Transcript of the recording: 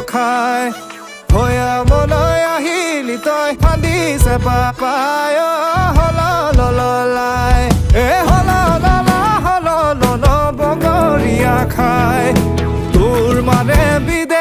খাই ভৈয়ামলৈ আহিলি তই ফান্দিছে পাপাই হললাই হললা বগৰীয়া খাই তোৰ মানে বিদে